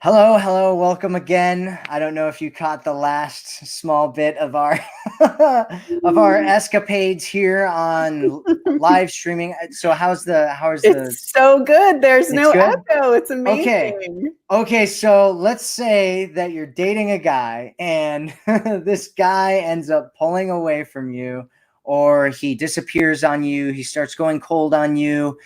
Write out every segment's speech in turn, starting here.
Hello, hello, welcome again. I don't know if you caught the last small bit of our of our escapades here on live streaming. So how's the It's so good. There's it's no good? echo. It's Okay. amazing. Okay, so let's say that you're dating a guy and this guy ends up pulling away from you, or he disappears on you, he starts going cold on you.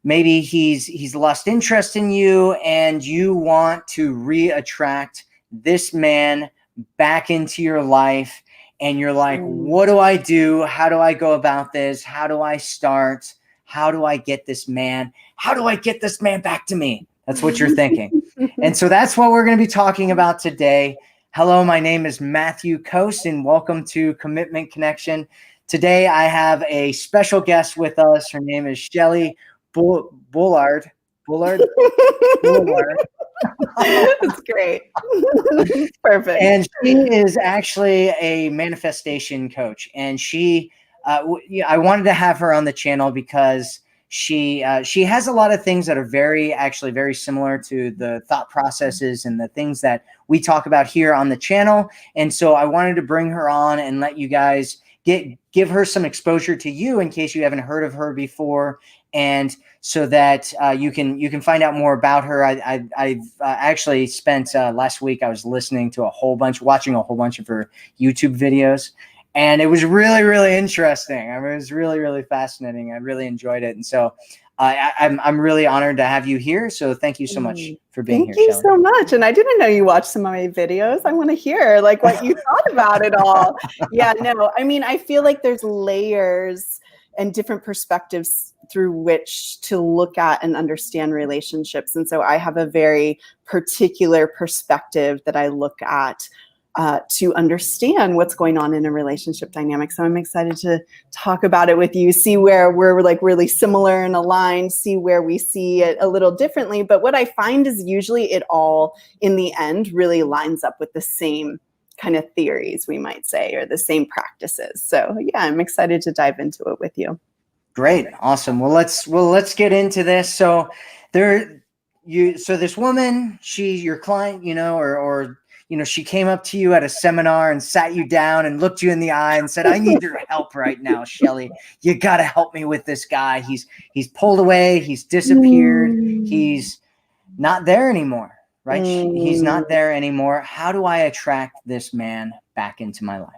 Maybe he's lost interest in you and you want to re-attract this man back into your life, and you're like, what do I do? How do I go about this? How do I start? How do I get this man? How do I get this man back to me? That's what you're thinking. And so that's what we're going to be talking about today. Hello, my name is Matthew Coast, and welcome to Commitment Connection. Today I have a special guest with us. Her name is Shelly Bullard. Bullard. It's great. Perfect. And she is actually a manifestation coach. And I wanted to have her on the channel because she has a lot of things that are very similar to the thought processes and the things that we talk about here on the channel. And so I wanted to bring her on and let you guys give her some exposure to you in case you haven't heard of her before, and so that you can find out more about her. I've actually spent last week, I was watching a whole bunch of her YouTube videos, and it was really interesting. I mean, it was really fascinating. I really enjoyed it, and so I'm really honored to have you here. So thank you so much for being here. Thank you Shelley. so much. And I didn't know you watched some of my videos. I want to hear like what you thought about it all. Yeah, no, I mean, I feel like there's layers and different perspectives through which to look at and understand relationships. And so I have a very particular perspective that I look at to understand what's going on in a relationship dynamic. So I'm excited to talk about it with you, see where we're like really similar and aligned, see where we see it a little differently. But what I find is usually it all in the end really lines up with the same kind of theories, we might say, or the same practices. So yeah, I'm excited to dive into it with you. Great. Awesome. Well, let's get into this. So this woman, she's your client, or she came up to you at a seminar and sat you down and looked you in the eye and said, I need your help right now, Shelly. You got to help me with this guy. He's pulled away. He's disappeared. He's not there anymore, right? He's not there anymore. How do I attract this man back into my life?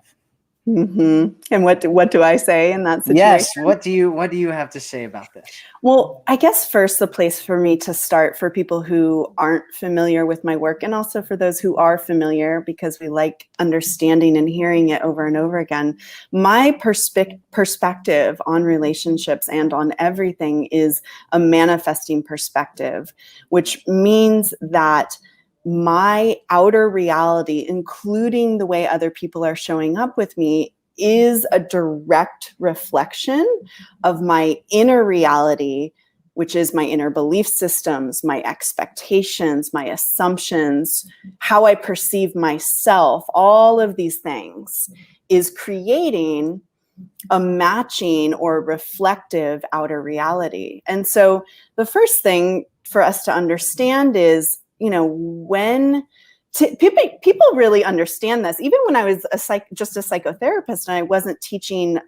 Mm-hmm. And what do I say in that situation? Yes. What do you have to say about this? Well, I guess first the place for me to start for people who aren't familiar with my work, and also for those who are familiar, because we like understanding and hearing it over and over again. My perspective on relationships and on everything is a manifesting perspective, which means that my outer reality, including the way other people are showing up with me, is a direct reflection of my inner reality, which is my inner belief systems, my expectations, my assumptions, how I perceive myself. All of these things is creating a matching or reflective outer reality. And so the first thing for us to understand is, when people really understand this. Even when I was just a psychotherapist and I wasn't teaching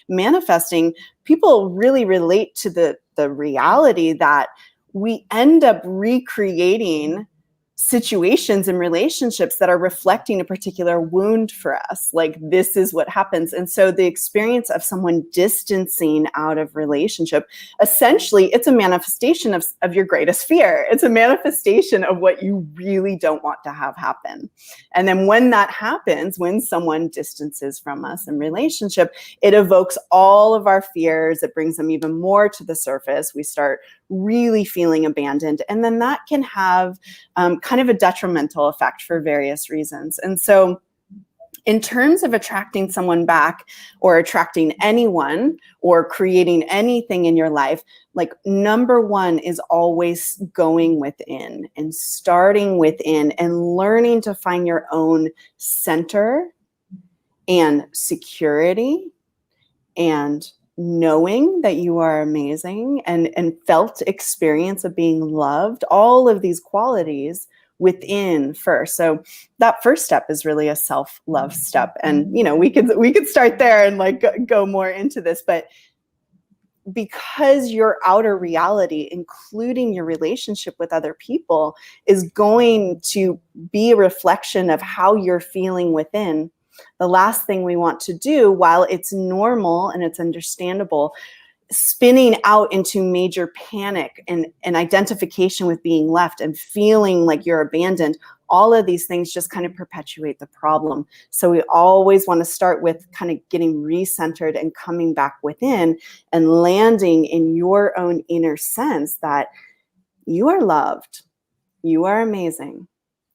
manifesting, people really relate to the reality that we end up recreating situations and relationships that are reflecting a particular wound for us. Like, this is what happens. And so the experience of someone distancing out of relationship, essentially it's a manifestation of your greatest fear. It's a manifestation of what you really don't want to have happen. And then when that happens, when someone distances from us in relationship, it evokes all of our fears. It brings them even more to the surface. We start really feeling abandoned. And then that can have kind of a detrimental effect for various reasons. And so in terms of attracting someone back, or attracting anyone, or creating anything in your life, like, number one is always going within and starting within and learning to find your own center and security and knowing that you are amazing and felt experience of being loved. All of these qualities within first. So that first step is really a self-love step. And, we could start there and like go more into this, but because your outer reality, including your relationship with other people, is going to be a reflection of how you're feeling within, the last thing we want to do, while it's normal and it's understandable, spinning out into major panic and identification with being left and feeling like you're abandoned, all of these things just kind of perpetuate the problem. So we always want to start with kind of getting recentered and coming back within and landing in your own inner sense that you are loved, you are amazing,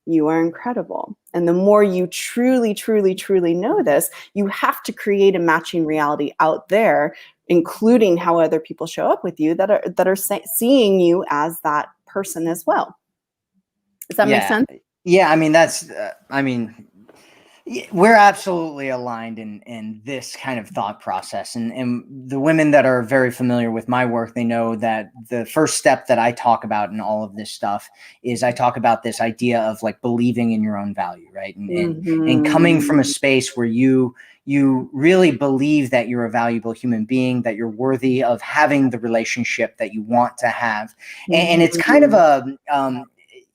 you are incredible. And the more you truly, truly, truly know this, you have to create a matching reality out there, including how other people show up with you that are seeing you as that person as well. Does that make sense? Yeah, I mean, we're absolutely aligned in this kind of thought process. And the women that are very familiar with my work, they know that the first step that I talk about in all of this stuff is I talk about this idea of like believing in your own value, right? And coming from a space where you really believe that you're a valuable human being, that you're worthy of having the relationship that you want to have. And it's kind of a,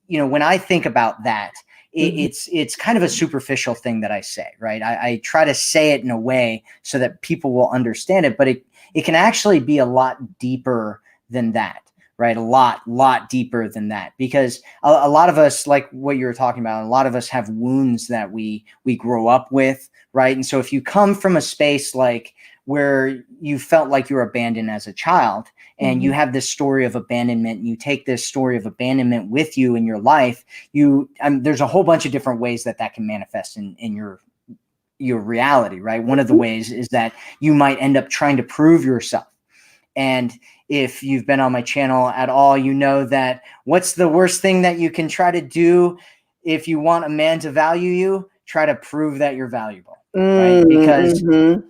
when I think about that, it's kind of a superficial thing that I say, right? I try to say it in a way so that people will understand it, but it can actually be a lot deeper than that, right? A lot deeper than that, because a lot of us, like what you were talking about, a lot of us have wounds that we grow up with, right? And so if you come from a space like where you felt like you were abandoned as a child, and you have this story of abandonment, and you take this story of abandonment with you in your life, there's a whole bunch of different ways that can manifest in your reality, right? One of the ways is that you might end up trying to prove yourself. And if you've been on my channel at all, you know that what's the worst thing that you can try to do if you want a man to value you? Try to prove that you're valuable, right? Because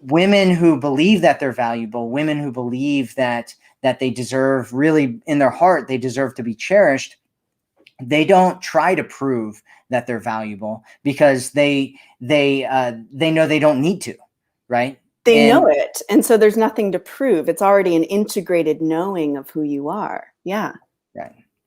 women who believe that they're valuable, women who believe that they deserve, really in their heart, they deserve to be cherished, they don't try to prove that they're valuable because they know they don't need to, right? They know it. And so there's nothing to prove. It's already an integrated knowing of who you are. Yeah.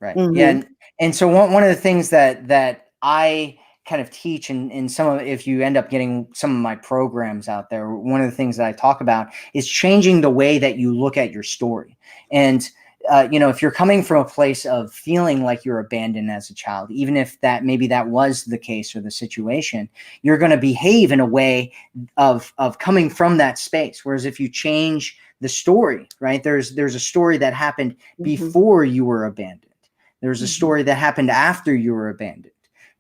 Right. Yeah. And so one of the things that I kind of teach in some of, if you end up getting some of my programs out there, one of the things that I talk about is changing the way that you look at your story. And if you're coming from a place of feeling like you're abandoned as a child, even if maybe that was the case or the situation, you're going to behave in a way of coming from that space. Whereas if you change the story, right, there's a story that happened before you were abandoned. There's a story that happened after you were abandoned,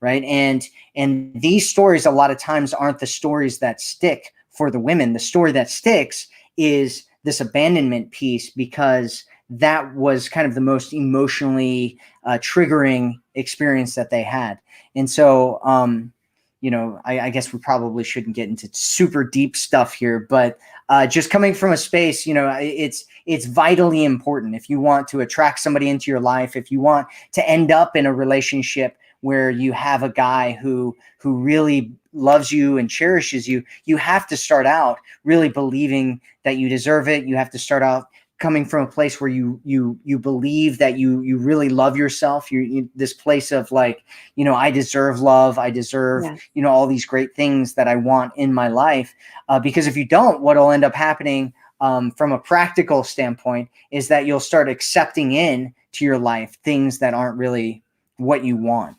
right? And these stories a lot of times aren't the stories that stick for the women. The story that sticks is this abandonment piece, because that was kind of the most emotionally triggering experience that they had. And so, I guess we probably shouldn't get into super deep stuff here, but just coming from a space, it's vitally important. If you want to attract somebody into your life, if you want to end up in a relationship where you have a guy who really loves you and cherishes you, you have to start out really believing that you deserve it. You have to start out coming from a place where you believe that you really love yourself. You this place of like, I deserve love. I deserve, all these great things that I want in my life. Because if you don't, what'll end up happening from a practical standpoint is that you'll start accepting in to your life things that aren't really what you want.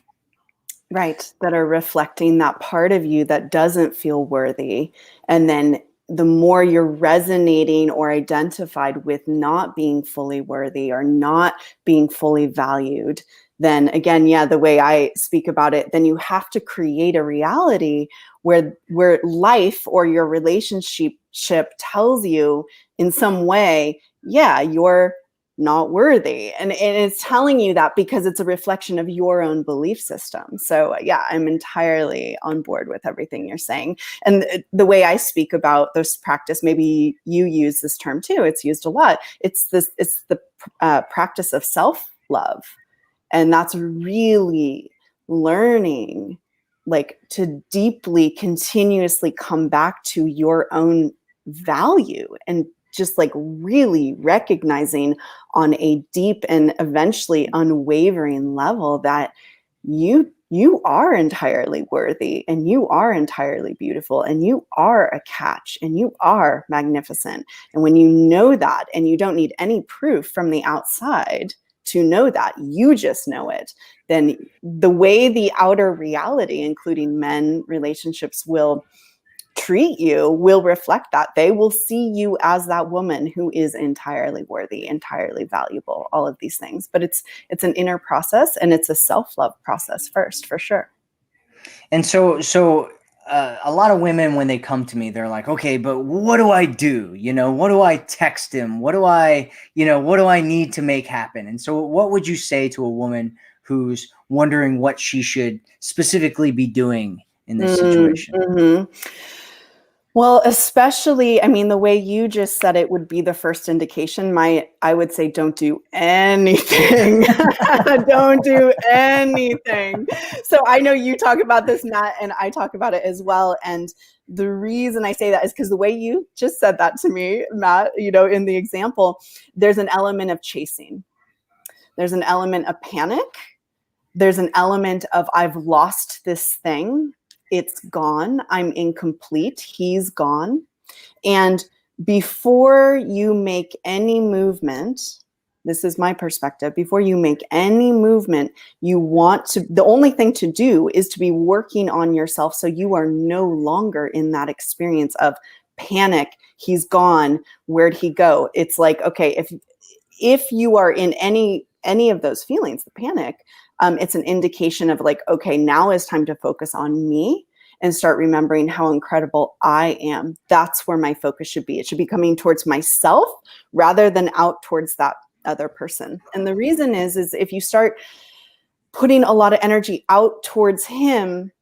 Right. That are reflecting that part of you that doesn't feel worthy. And then the more you're resonating or identified with not being fully worthy or not being fully valued, then again, the way I speak about it, then you have to create a reality where life or your relationship tells you in some way, you're not worthy. And it's telling you that because it's a reflection of your own belief system. So I'm entirely on board with everything you're saying. And the way I speak about this practice, maybe you use this term too, it's used a lot. It's the practice of self-love. And that's really learning like to deeply continuously come back to your own value and just like really recognizing on a deep and eventually unwavering level that you are entirely worthy and you are entirely beautiful and you are a catch and you are magnificent. And when you know that and you don't need any proof from the outside to know that, you just know it, then the way the outer reality, including men, relationships, will treat you will reflect that. They will see you as that woman who is entirely worthy, entirely valuable, all of these things. But it's an inner process, and it's a self-love process first, for sure. And so a lot of women, when they come to me, they're like, okay, but what do I do? You know, what do I text him? What do I need to make happen? And so what would you say to a woman who's wondering what she should specifically be doing in this situation? Mm-hmm. Well, especially, I mean, the way you just said it would be the first indication. I would say don't do anything. Don't do anything. So I know you talk about this, Matt, and I talk about it as well. And the reason I say that is because the way you just said that to me, Matt, you know, in the example, there's an element of chasing. There's an element of panic. There's an element of I've lost this thing. It's gone. I'm incomplete. He's gone. And before you make any movement, this is my perspective, before you make any movement, the only thing to do is to be working on yourself so you are no longer in that experience of panic. He's gone. Where'd he go? It's like, okay, if you are in any of those feelings, the panic, it's an indication of like, okay, now is time to focus on me and start remembering how incredible I am. That's where my focus should be. It should be coming towards myself rather than out towards that other person. And the reason is if you start putting a lot of energy out towards him,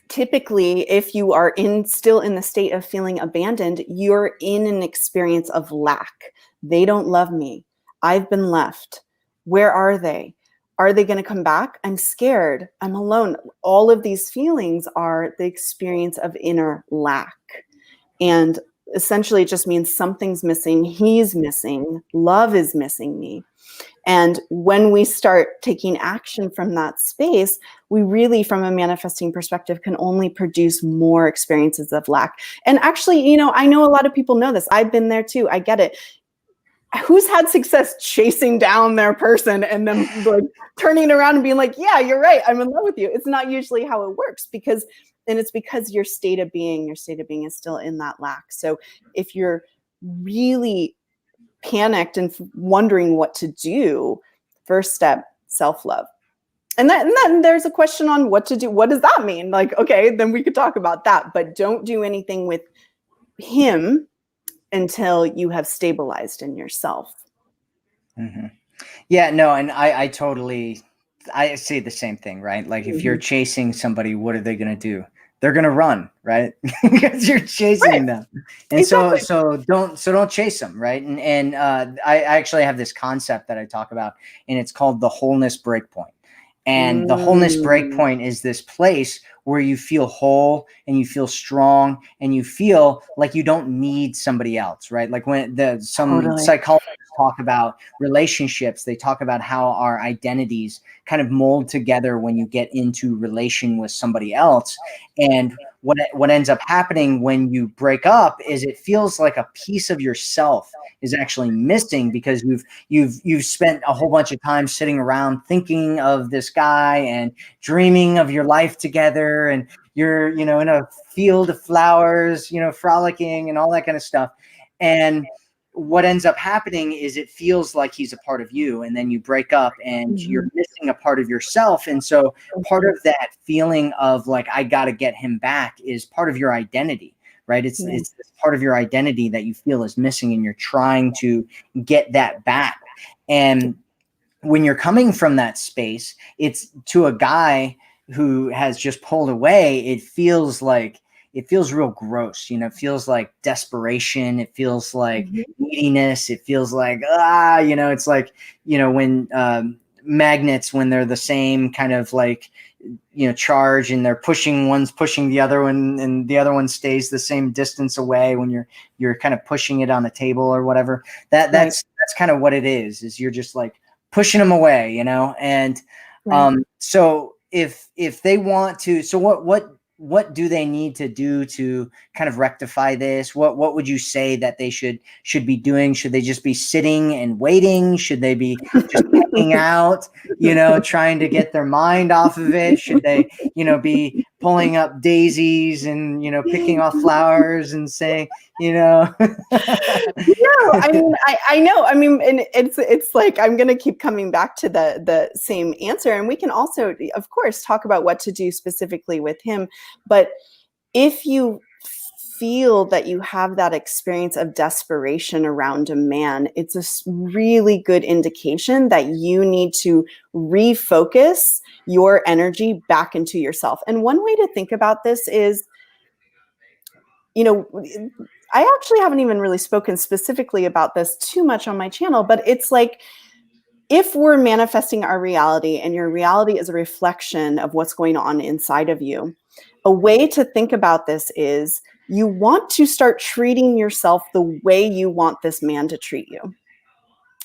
typically, if you are still in the state of feeling abandoned, you're in an experience of lack. They don't love me. I've been left. Where are they? Are they going to come back? I'm scared. I'm alone. All of these feelings are the experience of inner lack. And essentially, it just means something's missing. He's missing. Love is missing me. And when we start taking action from that space, we really, from a manifesting perspective, can only produce more experiences of lack. And actually, you know, I know a lot of people know this. I've been there too. I get it. Who's had success chasing down their person and then like turning around and being like, yeah, you're right, I'm in love with you? It's not usually how it works, it's because your state of being is still in that lack. So if you're really panicked and wondering what to do, first step, self-love. And then there's a question on what to do. What does that mean? Like, okay, then we could talk about that, but don't do anything with him until you have stabilized in yourself. Mm-hmm. Yeah, no, and I say the same thing, right? Like if you're chasing somebody, what are they going to do? They're going to run, right? Because you're chasing them. And exactly. so don't chase them, right? And I actually have this concept that I talk about, and it's called the wholeness breakpoint. And the wholeness breakpoint is this place where you feel whole and you feel strong and you feel like you don't need somebody else, right? Like when some psychologists talk about relationships, they talk about how our identities kind of mold together when you get into relation with somebody else. And what ends up happening when you break up is it feels like a piece of yourself is actually missing because you've spent a whole bunch of time sitting around thinking of this guy and dreaming of your life together, and you're, you know, in a field of flowers, you know, frolicking and all that kind of stuff. And what ends up happening is it feels like he's a part of you, and then you break up and you're missing a part of yourself. And so part of that feeling of like, I got to get him back is part of your identity, right? It's this part of your identity that you feel is missing, and you're trying to get that back. And when you're coming from that space, it's to a guy who has just pulled away. It feels real gross, you know, it feels like desperation. It feels like neediness. It feels like, you know, it's like, you know, when magnets when they're the same kind of like, charge, and they're pushing, one's pushing the other one, and the other one stays the same distance away when you're kind of pushing it on a table or whatever. That's kind of what it is you're just like pushing them away, and so if they want to, so what do they need to do to kind of rectify this? What would you say that they should be doing? Should they just be sitting and waiting? Should they be just hanging out, trying to get their mind off of it? Should they, be pulling up daisies and, picking off flowers and saying, No, I mean, I know. I mean, and it's like, I'm going to keep coming back to the same answer. And we can also, of course, talk about what to do specifically with him. But if you feel that you have that experience of desperation around a man, it's a really good indication that you need to refocus your energy back into yourself. And one way to think about this is, I actually haven't even really spoken specifically about this too much on my channel, but it's like, if we're manifesting our reality and your reality is a reflection of what's going on inside of you, a way to think about this is you want to start treating yourself the way you want this man to treat you.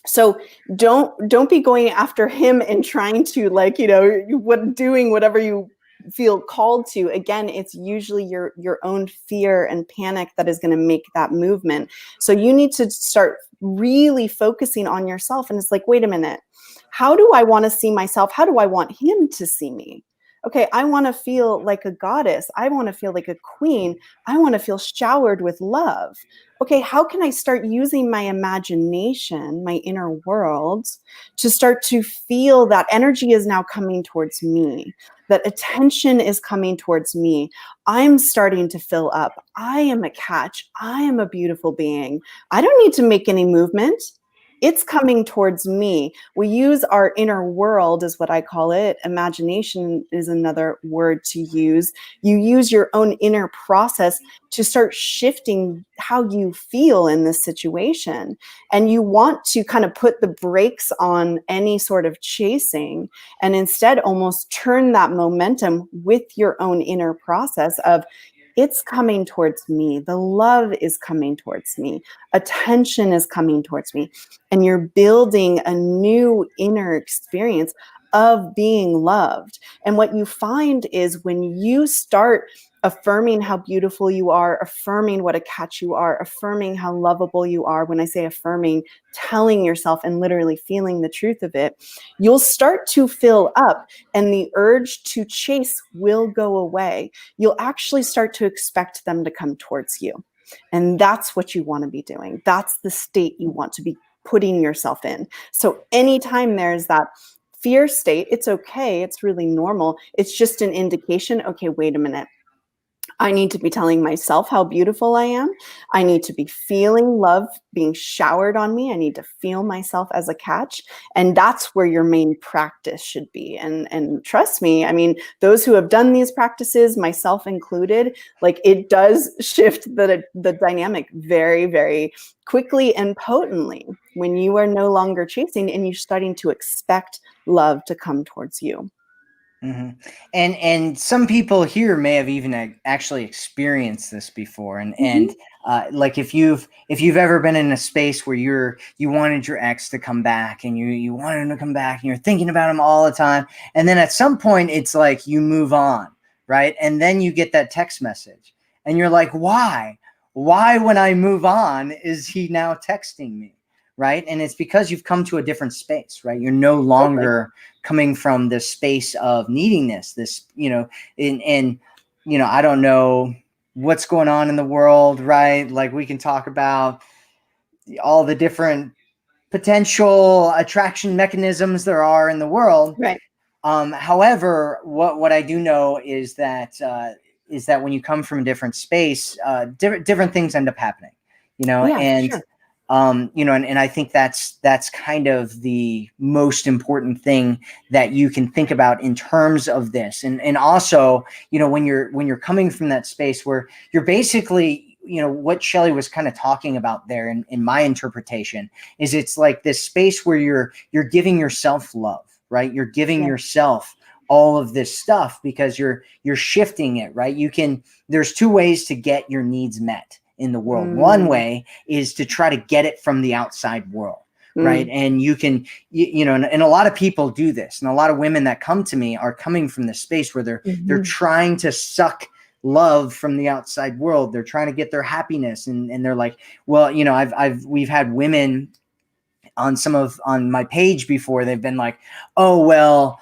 So don't be going after him and trying to doing whatever you feel called to. Again, it's usually your own fear and panic that is going to make that movement. So you need to start really focusing on yourself. And it's like, wait a minute, how do I want to see myself? How do I want him to see me? Okay, I want to feel like a goddess. I want to feel like a queen. I want to feel showered with love. Okay, how can I start using my imagination, my inner world, to start to feel that energy is now coming towards me, that attention is coming towards me. I'm starting to fill up. I am a catch. I am a beautiful being. I don't need to make any movement. It's coming towards me. We use our inner world, is what I call it. Imagination is another word to use. You use your own inner process to start shifting how you feel in this situation. And you want to kind of put the brakes on any sort of chasing and instead almost turn that momentum with your own inner process of, it's coming towards me. The love is coming towards me. Attention is coming towards me. And you're building a new inner experience of being loved. And what you find is when you start affirming how beautiful you are, affirming what a catch you are, affirming how lovable you are. When I say affirming, telling yourself and literally feeling the truth of it, you'll start to fill up and the urge to chase will go away. You'll actually start to expect them to come towards you. And that's what you want to be doing. That's the state you want to be putting yourself in. So anytime there's that fear state, it's okay. It's really normal. It's just an indication. Okay, wait a minute. I need to be telling myself how beautiful I am. I need to be feeling love being showered on me. I need to feel myself as a catch. And that's where your main practice should be. And trust me, I mean, those who have done these practices, myself included, like it does shift the dynamic very, very quickly and potently when you are no longer chasing and you're starting to expect love to come towards you. Mm-hmm. And some people here may have even actually experienced this before, and like if you've ever been in a space where you wanted your ex to come back and you wanted him to come back and you're thinking about him all the time, and then at some point it's like you move on, right? And then you get that text message and you're like, why when I move on is he now texting me? Right. And it's because you've come to a different space, right? You're no longer coming from this space of needing this, and I don't know what's going on in the world, right? Like we can talk about all the different potential attraction mechanisms there are in the world. Right. However, what I do know is that when you come from a different space, different things end up happening, and sure. And I think that's kind of the most important thing that you can think about in terms of this. And also, when you're coming from that space where you're basically, what Shelley was kind of talking about there in my interpretation is it's like this space where you're giving yourself love, right? You're giving Yeah. yourself all of this stuff because you're shifting it, right? There's two ways to get your needs met in the world. One way is to try to get it from the outside world, right? And you can, and a lot of people do this, and a lot of women that come to me are coming from this space where they're trying to suck love from the outside world. They're trying to get their happiness, and they're like, well, we've had women on my page before. They've been like, oh, well,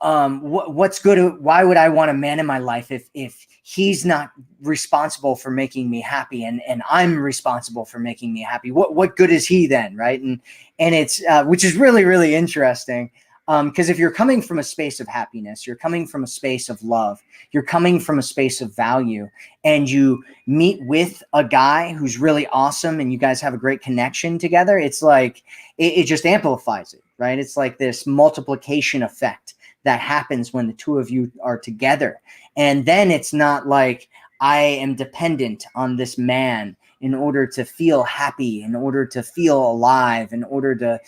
what's good? Why would I want a man in my life if he's not responsible for making me happy, and I'm responsible for making me happy? What good is he then, right? And it's which is really, really interesting. Because if you're coming from a space of happiness, you're coming from a space of love, you're coming from a space of value, and you meet with a guy who's really awesome and you guys have a great connection together, it's like it just amplifies it, right? It's like this multiplication effect that happens when the two of you are together. And then it's not like I am dependent on this man in order to feel happy, in order to feel alive, in order to,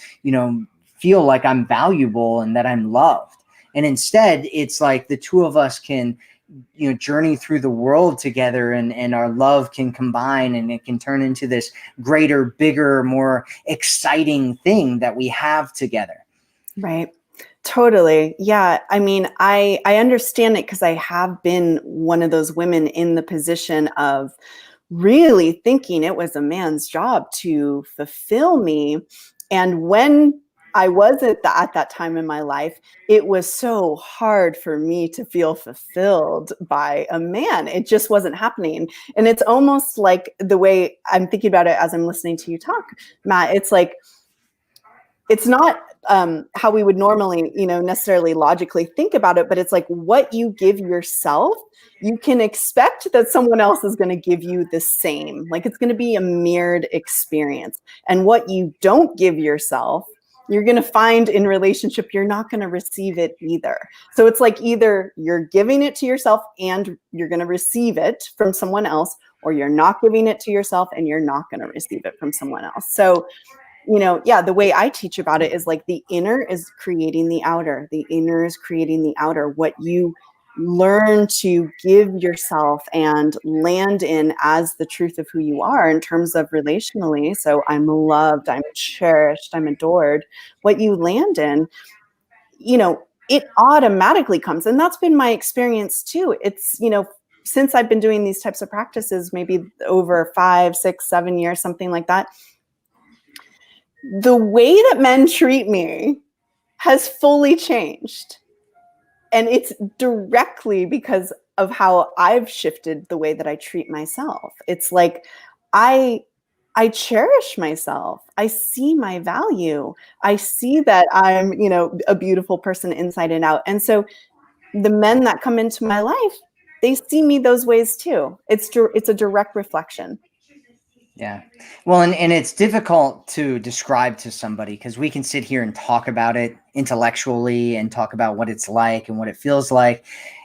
feel like I'm valuable and that I'm loved. And instead, it's like the two of us can, journey through the world together, and our love can combine, and it can turn into this greater, bigger, more exciting thing that we have together. Right. Totally. Yeah. I mean, I understand it because I have been one of those women in the position of really thinking it was a man's job to fulfill me. And when I was at that time in my life, it was so hard for me to feel fulfilled by a man. It just wasn't happening. And it's almost like the way I'm thinking about it as I'm listening to you talk, Matt, it's like, it's not how we would normally, necessarily logically think about it, but it's like what you give yourself, you can expect that someone else is going to give you the same. Like it's going to be a mirrored experience. And what you don't give yourself, you're going to find in relationship, you're not going to receive it either. So it's like either you're giving it to yourself and you're going to receive it from someone else, or you're not giving it to yourself and you're not going to receive it from someone else. So the way I teach about it is like the inner is creating the outer. The inner is creating the outer. What you learn to give yourself and land in as the truth of who you are in terms of relationally. So I'm loved, I'm cherished, I'm adored. What you land in, it automatically comes. And that's been my experience too. It's, since I've been doing these types of practices, maybe over 5, 6, 7 years, something like that, the way that men treat me has fully changed. And it's directly because of how I've shifted the way that I treat myself. It's like I cherish myself. I see my value. I see that I'm, a beautiful person inside and out. And so the men that come into my life, they see me those ways too. It's a direct reflection. Yeah. Well, and it's difficult to describe to somebody because we can sit here and talk about it intellectually and talk about what it's like and what it feels like.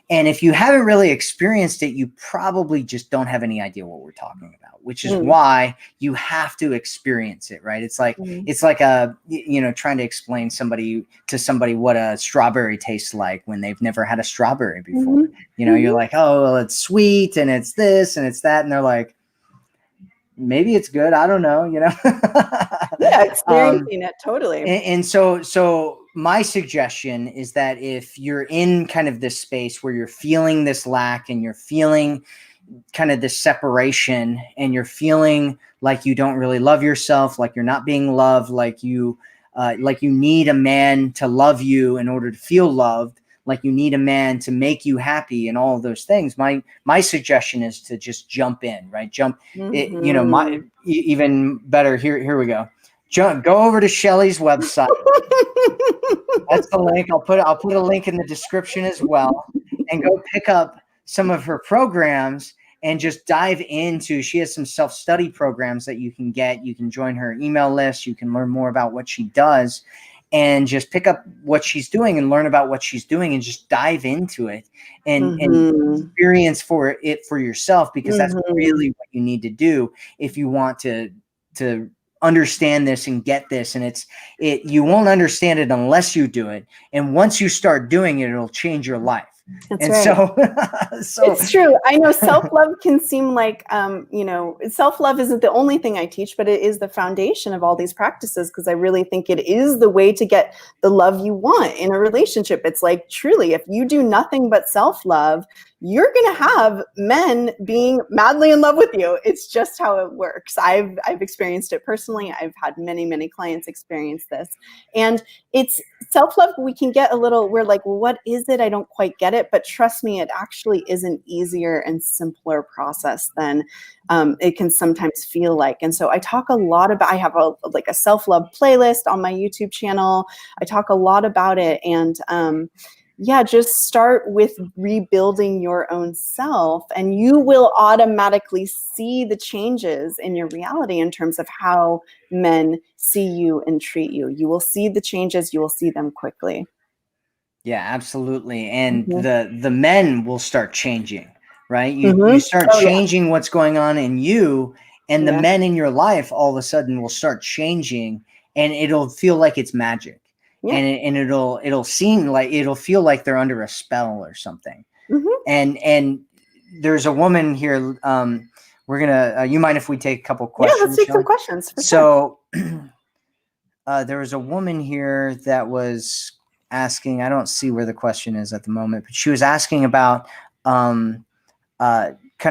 And if you haven't really experienced it, you probably just don't have any idea what we're talking about, which is why you have to experience it, right? It's like trying to explain to somebody what a strawberry tastes like when they've never had a strawberry before. You're like, oh, well, it's sweet and it's this and it's that. And they're like, maybe it's good. I don't know, Yeah, experiencing it totally. And so my suggestion is that if you're in kind of this space where you're feeling this lack and you're feeling kind of this separation and you're feeling like you don't really love yourself, like you're not being loved, like you need a man to love you in order to feel loved, like you need a man to make you happy and all of those things, my suggestion is to just jump in, right? Even better, here we go. Go over to Shellys' website. That's the link. I'll put a link in the description as well, and go pick up some of her programs and just dive into. She has some self-study programs that you can get. You can join her email list. You can learn more about what she does, and just pick up what she's doing and learn about what she's doing and just dive into it and experience for yourself, because that's really what you need to do if you want to understand this and get this, and you won't understand it unless you do it. And once you start doing it, it'll change your life. That's and right. so It's true. I know self-love can seem like, self-love isn't the only thing I teach, but it is the foundation of all these practices, because I really think it is the way to get the love you want in a relationship. It's like, truly, if you do nothing but self-love, you're going to have men being madly in love with you. It's just how it works. I've experienced it personally. I've had many, many clients experience this. And it's self-love, we can get a little, we're like, well, what is it? I don't quite get it. But trust me, it actually is an easier and simpler process than it can sometimes feel like. And so I talk a lot about, I have a self-love playlist on my YouTube channel. I talk a lot about it. And just start with rebuilding your own self, and you will automatically see the changes in your reality in terms of how men see you and treat you. You will see the changes. You will see them quickly. Yeah, absolutely. And Mm-hmm. the men will start changing, right? You Mm-hmm. start Oh, yeah. changing what's going on in you, and the Yeah. men in your life all of a sudden will start changing, and it'll feel like it's magic. Yeah. And it'll seem like, it'll feel like they're under a spell or something. Mm-hmm. And there's a woman here. We're gonna. You mind if we take a couple Yeah. Let's questions, take some Shelley? questions for sure. So there was a woman here that was asking. I don't see where the question is at the moment, but she was asking about kind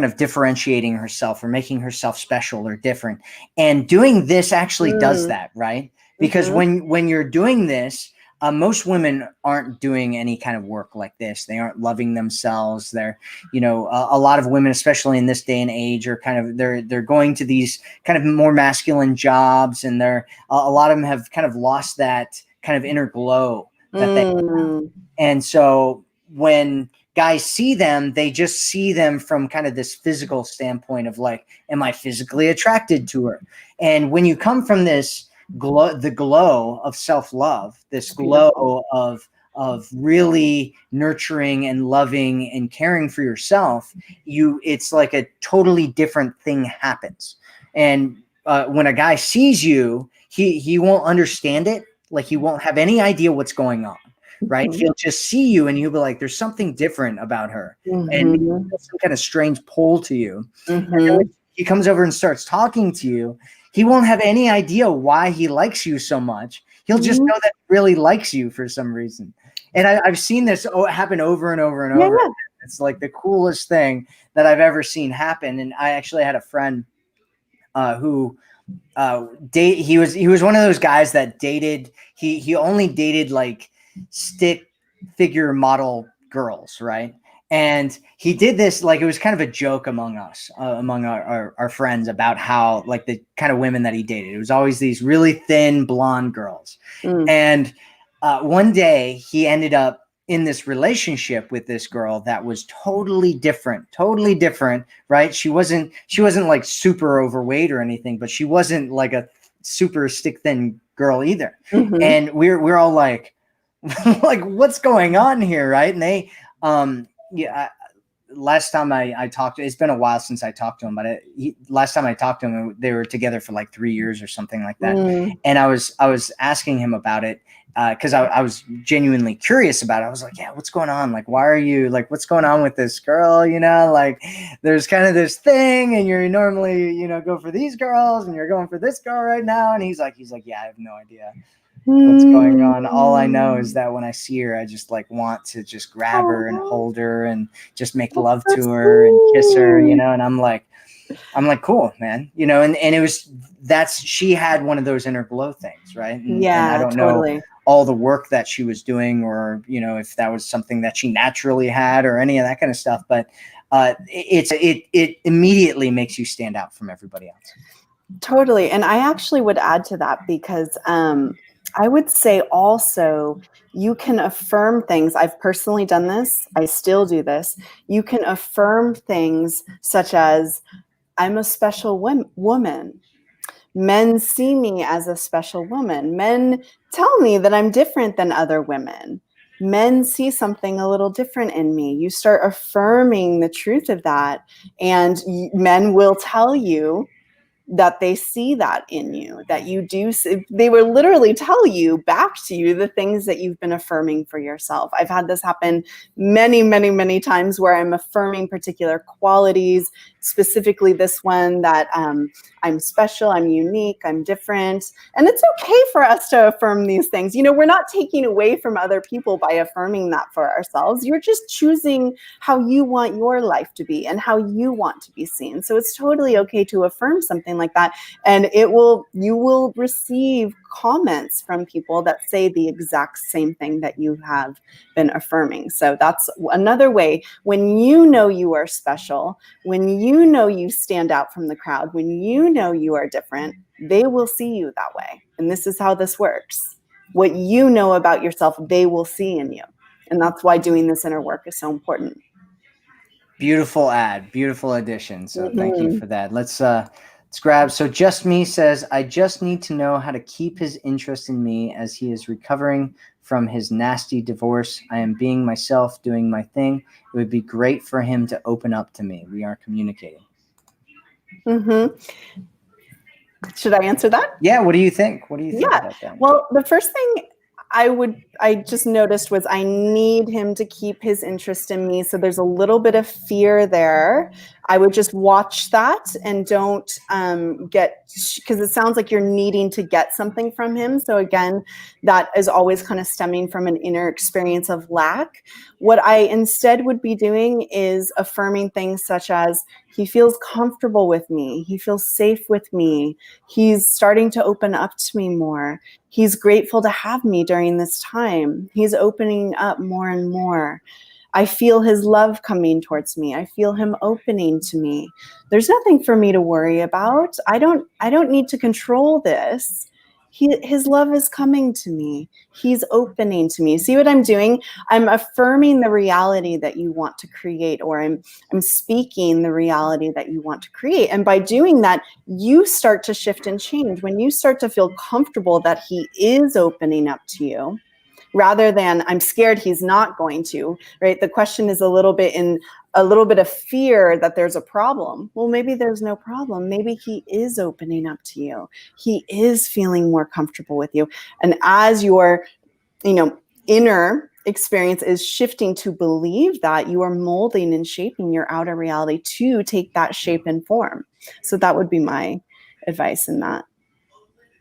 of differentiating herself or making herself special or different. And doing this actually does that, right? Because Mm-hmm. when you're doing this, most women aren't doing any kind of work like this. They aren't loving themselves. They're, a lot of women, especially in this day and age, are kind of, they're going to these kind of more masculine jobs, and they're a lot of them have kind of lost that kind of inner glow that they have. And so when guys see them, they just see them from kind of this physical standpoint of like, am I physically attracted to her? And when you come from this glow, the glow of self-love, this It's beautiful. glow of really nurturing and loving and caring for yourself, it's like a totally different thing happens. And when a guy sees you, he won't understand it. Like, he won't have any idea what's going on. Right? Mm-hmm. He'll just see you and he'll be like, there's something different about her. And Mm-hmm. some kind of strange pull to you. And then when Mm-hmm. he comes over and starts talking to you, he won't have any idea why he likes you so much. He'll just Mm-hmm. know that he really likes you for some reason. And I've seen this happen over and over and Yeah. over. Yeah. It's like the coolest thing that I've ever seen happen. And I actually had a friend who he was one of those guys that dated, he only dated like stick figure model girls, right? And he did this, like, it was kind of a joke among us, among our friends, about how, like, the kind of women that he dated, it was always these really thin blonde girls. Mm. And one day he ended up in this relationship with this girl that was totally different, right? She wasn't like super overweight or anything, but she wasn't like a super stick thin girl either. Mm-hmm. And we're all like, like, what's going on here, right? And they, yeah, last time I talked to, it's been a while since I talked to him, but last time I talked to him, they were together for like 3 years or something like that. Mm. And I was asking him about it, because I was genuinely curious about it. I was like, yeah, what's going on? Like, why are you, like, what's going on with this girl? Like, there's kind of this thing, and you're normally, go for these girls, and you're going for this girl right now. And he's like, yeah, I have no idea what's going on. All I know is that when I see her, I just like want to just grab her and Oh, hold her and just make that's love so to her and kiss her, sweet. and I'm like, cool, man, and it was, she had one of those inner glow things, right? And I Yeah, don't know totally. all the work that she was doing, or if that was something that she naturally had, or any of that kind of stuff, but it immediately makes you stand out from everybody else. Totally. And I actually would add to that, because I would say also, you can affirm things. I've personally done this. I still do this. You can affirm things such as, I'm a special woman. Men see me as a special woman. Men tell me that I'm different than other women. Men see something a little different in me. You start affirming the truth of that, and men will tell you that they see that in you, that you do. They will literally tell you back to you the things that you've been affirming for yourself. I've had this happen many, many, many times where I'm affirming particular qualities, specifically this one that I'm special, I'm unique, I'm different. And it's okay for us to affirm these things. You know, we're not taking away from other people by affirming that for ourselves. You're just choosing how you want your life to be and how you want to be seen. So it's totally okay to affirm something like that. And you will receive comments from people that say the exact same thing that you have been affirming. So that's another way. When you know you are special, when you know you stand out from the crowd, when you know you are different, they will see you that way. And this is how this works. What you know about yourself, they will see in you. And that's why doing this inner work is so important. Beautiful ad, beautiful addition. So thank you for that. Let's grab. So Just Me says, I just need to know how to keep his interest in me as he is recovering from his nasty divorce. I am being myself, doing my thing. It would be great for him to open up to me. We are communicating. Should I answer that? Yeah. What do you think? What do you think about that? Well, the first thing I just noticed was I need him to keep his interest in me. So there's a little bit of fear there. I would just watch that and don't because it sounds like you're needing to get something from him. So again, that is always kind of stemming from an inner experience of lack. What I instead would be doing is affirming things such as, he feels comfortable with me. He feels safe with me. He's starting to open up to me more. He's grateful to have me during this time. He's opening up more and more. I feel his love coming towards me. I feel him opening to me. There's nothing for me to worry about. I don't need to control this. His love is coming to me. He's opening to me. See what I'm doing? I'm affirming the reality that you want to create, or I'm speaking the reality that you want to create. And by doing that, you start to shift and change. When you start to feel comfortable that he is opening up to you, rather than I'm scared he's not going to, right? The question is a little bit of fear that there's a problem. Well, maybe there's no problem. Maybe he is opening up to you. He is feeling more comfortable with you. And as your, inner experience is shifting to believe that, you are molding and shaping your outer reality to take that shape and form. So that would be my advice in that.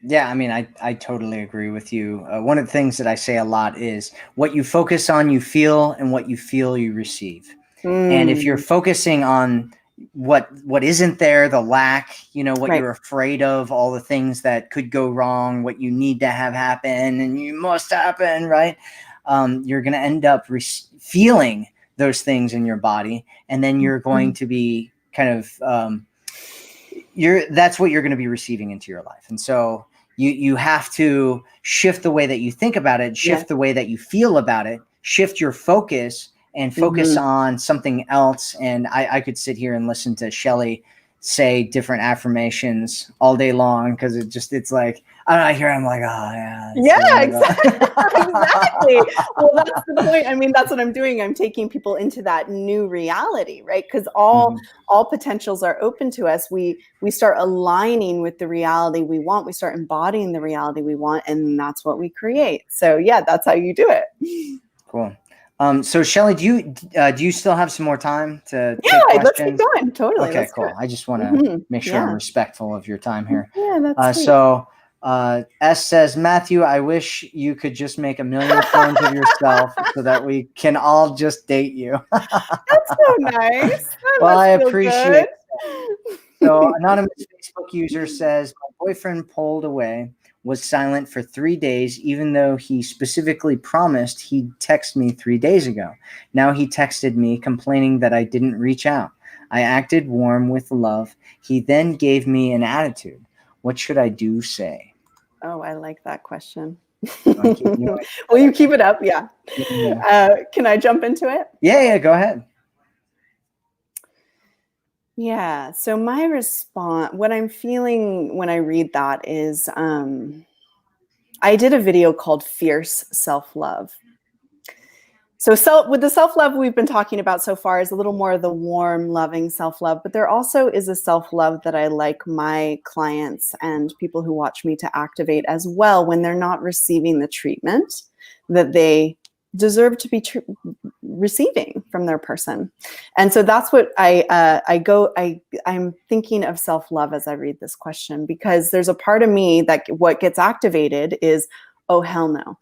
Yeah, I mean, I totally agree with you. One of the things that I say a lot is what you focus on, you feel, and what you feel, you receive. And if you're focusing on what isn't there, the lack, what you're afraid of, all the things that could go wrong, what you need to have happen, and you must happen, right? You're going to end up feeling those things in your body, and then you're going to be kind of that's what you're going to be receiving into your life. And so you have to shift the way that you think about it, shift the way that you feel about it, shift your focus and focus on something else. And I could sit here and listen to Shelly say different affirmations all day long, because it's like, I hear I'm like, oh yeah. Yeah, exactly. Exactly. Well, that's the point. I mean, that's what I'm doing. I'm taking people into that new reality, right? Because all potentials are open to us. We start aligning with the reality we want. We start embodying the reality we want, and that's what we create. So yeah, that's how you do it. Cool. So Shelly, do you still have some more time to take questions? Let's keep going. Totally. Okay, cool. I just want to make sure I'm respectful of your time here. Yeah, that's sweet. So S says, Matthew, I wish you could just make 1 million clones of yourself so that we can all just date you. That's so nice. Well, I appreciate it. So anonymous Facebook user says, my boyfriend pulled away, was silent for 3 days, even though he specifically promised he'd text me 3 days ago. Now he texted me complaining that I didn't reach out. I acted warm with love. He then gave me an attitude. What should I do, say? Oh, I like that question. Will you keep it up? Yeah. Can I jump into it? Yeah, go ahead. Yeah. So my response, what I'm feeling when I read that is, I did a video called Fierce Self-Love. So with the self-love we've been talking about so far is a little more of the warm, loving self-love, but there also is a self-love that I like my clients and people who watch me to activate as well when they're not receiving the treatment that they deserve to be receiving from their person. And so that's what I'm thinking of self-love as I read this question, because there's a part of me that what gets activated is, oh, hell no.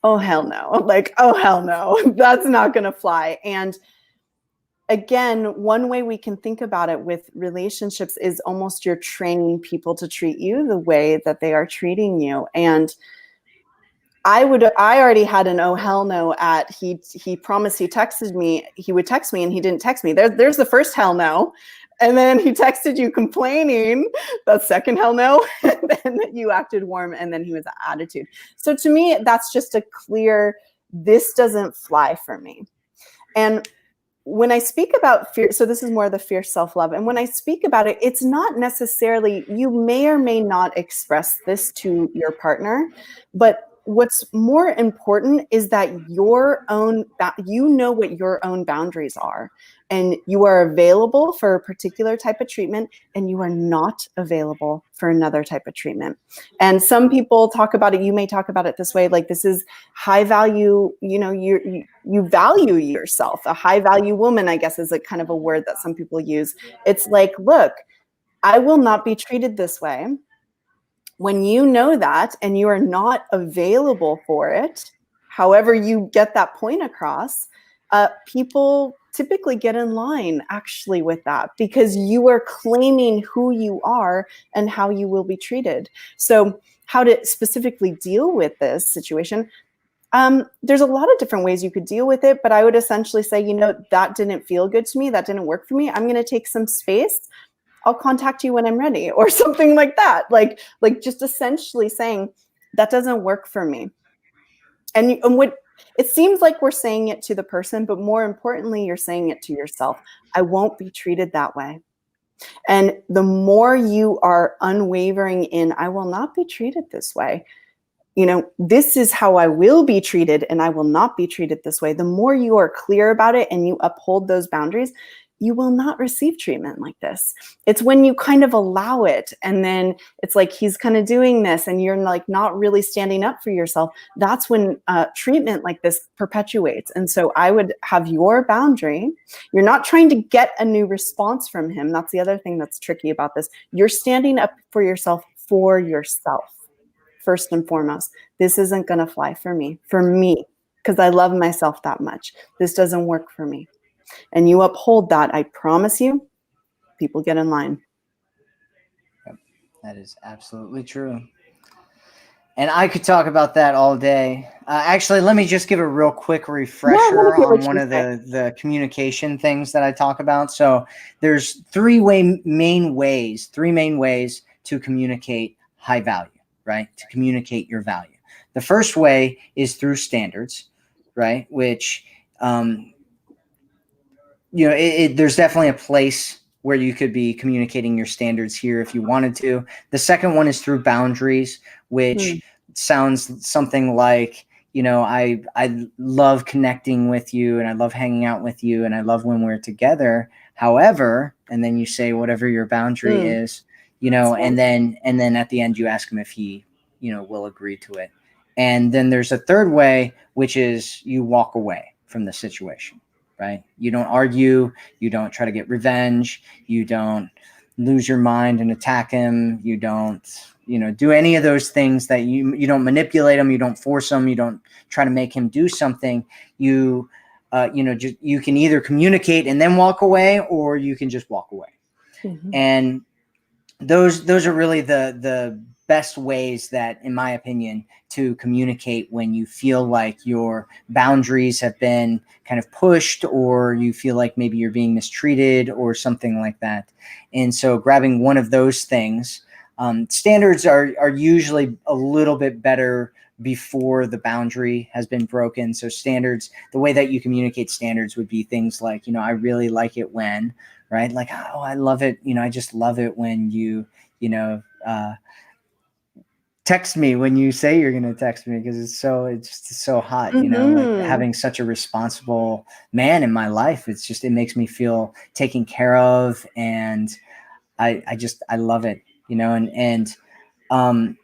Oh, hell no. Like, oh, hell no. That's not going to fly. And again, one way we can think about it with relationships is almost you're training people to treat you the way that they are treating you. And I already had an oh hell no at he promised he would text me and he didn't text me. There's the first hell no. And then he texted you complaining, that second hell no, and then you acted warm, and then he was attitude. So to me, that's just a clear, this doesn't fly for me. And when I speak about fear, so this is more the fierce self-love. And when I speak about it, it's not necessarily, you may or may not express this to your partner, but what's more important is that you know what your own boundaries are, and you are available for a particular type of treatment, and you are not available for another type of treatment. And some people talk about it, you may talk about it this way, like this is high value, you value yourself. A high value woman, I guess, is a kind of a word that some people use. It's like, look, I will not be treated this way. When you know that and you are not available for it, however you get that point across, people typically get in line actually with that, because you are claiming who you are and how you will be treated. So how to specifically deal with this situation? There's a lot of different ways you could deal with it, but I would essentially say, that didn't feel good to me. That didn't work for me. I'm going to take some space. I'll contact you when I'm ready, or something like that. Like just essentially saying that doesn't work for me. And what it seems like we're saying it to the person, but more importantly, you're saying it to yourself. I won't be treated that way. And the more you are unwavering in, I will not be treated this way. This is how I will be treated, and I will not be treated this way. The more you are clear about it and you uphold those boundaries, you will not receive treatment like this. It's when you kind of allow it, and then it's like he's kind of doing this and you're like not really standing up for yourself. That's when treatment like this perpetuates. And so I would have your boundary. You're not trying to get a new response from him. That's the other thing that's tricky about this. You're standing up for yourself first and foremost. This isn't going to fly for me, because I love myself that much. This doesn't work for me. And you uphold that, I promise you, people get in line. That is absolutely true. And I could talk about that all day. Actually, let me just give a real quick refresher on one of the communication things that I talk about. So there's three main ways to communicate high value, right? To communicate your value. The first way is through standards, right? Which, there's definitely a place where you could be communicating your standards here if you wanted to. The second one is through boundaries, which sounds something like, I love connecting with you and I love hanging out with you and I love when we're together. However, and then you say whatever your boundary is, and then at the end you ask him if he, will agree to it. And then there's a third way, which is you walk away from the situation. Right? You don't argue. You don't try to get revenge. You don't lose your mind and attack him. You don't, do any of those things that you don't manipulate him. You don't force him. You don't try to make him do something. You can either communicate and then walk away, or you can just walk away. Mm-hmm. And those are really the best ways that, in my opinion, to communicate when you feel like your boundaries have been kind of pushed, or you feel like maybe you're being mistreated or something like that. And so grabbing one of those things, standards are usually a little bit better before the boundary has been broken. So standards, the way that you communicate standards would be things like, I really like it when, right? Like, oh, I love it. I just love it when you, text me when you say you're going to text me, because it's just so hot, you know, like having such a responsible man in my life. It makes me feel taken care of. And I love it, you know, and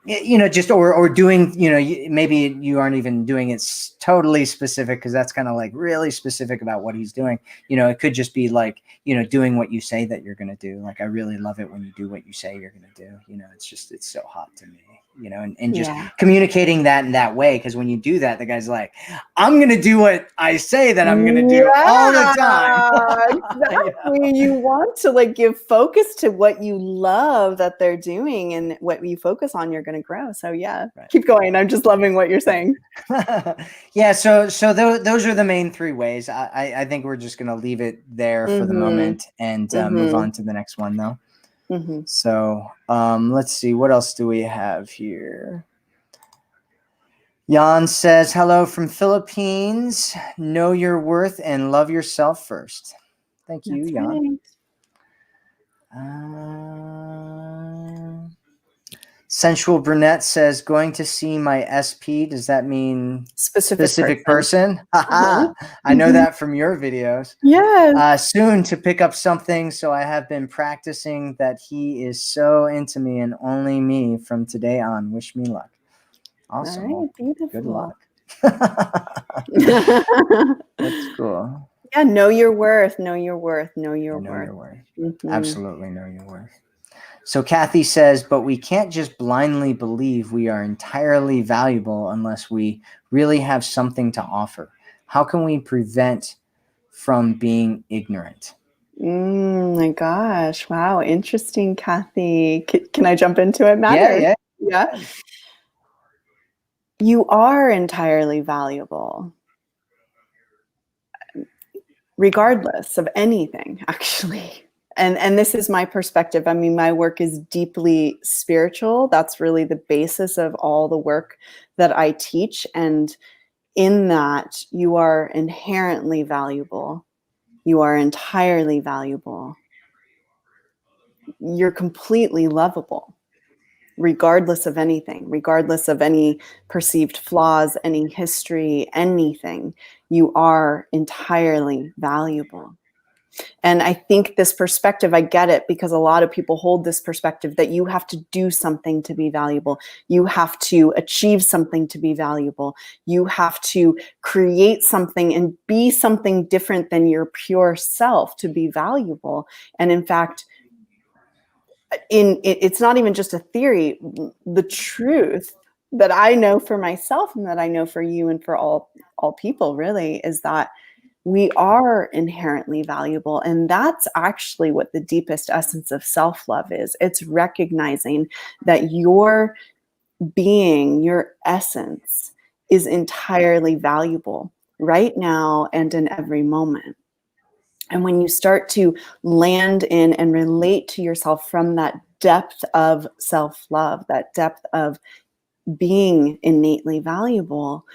you know, just or doing, you know, maybe you aren't even doing it totally specific, because that's kind of like really specific about what he's doing. You know, it could just be like, you know, doing what you say that you're going to do. Like, I really love it when you do what you say you're going to do. You know, it's so hot to me, you know, and just communicating that in that way. Because when you do that, the guy's like, I'm going to do what I say that I'm going to do all the time. Exactly. You want to like give focus to what you love that they're doing, and what you focus on, you're going to grow. So yeah, keep going. I'm just loving what you're saying. Yeah. So those are the main three ways. I think we're just going to leave it there for the moment, and move on to the next one though. So let's see, what else do we have here? Jan says, hello from Philippines. Know your worth and love yourself first. Thank you, Jan. Sensual Brunette says, going to see my SP. Does that mean specific person? I know that from your videos. Yes. Soon to pick up something. So I have been practicing that he is so into me and only me from today on. Wish me luck. Awesome. All right, beautiful. Good luck. That's cool. Yeah, know your worth. Know your worth. Know your worth. Your worth. Absolutely know your worth. So Kathy says, but we can't just blindly believe we are entirely valuable unless we really have something to offer. How can we prevent from being ignorant? My gosh. Wow. Interesting, Kathy. Can I jump into it, Matt? Yeah. You are entirely valuable, regardless of anything, actually. And this is my perspective. I mean, my work is deeply spiritual. That's really the basis of all the work that I teach. And in that, you are inherently valuable. You are entirely valuable. You're completely lovable, regardless of anything, regardless of any perceived flaws, any history, anything. You are entirely valuable. And I think this perspective, I get it, because a lot of people hold this perspective that you have to do something to be valuable. You have to achieve something to be valuable. You have to create something and be something different than your pure self to be valuable. And in fact, it's not even just a theory. The truth that I know for myself, and that I know for you and for all people, really, is that we are inherently valuable. And that's actually what the deepest essence of self-love is. It's recognizing that your being, your essence, is entirely valuable right now and in every moment. And when you start to land in and relate to yourself from that depth of self-love, that depth of being innately valuable,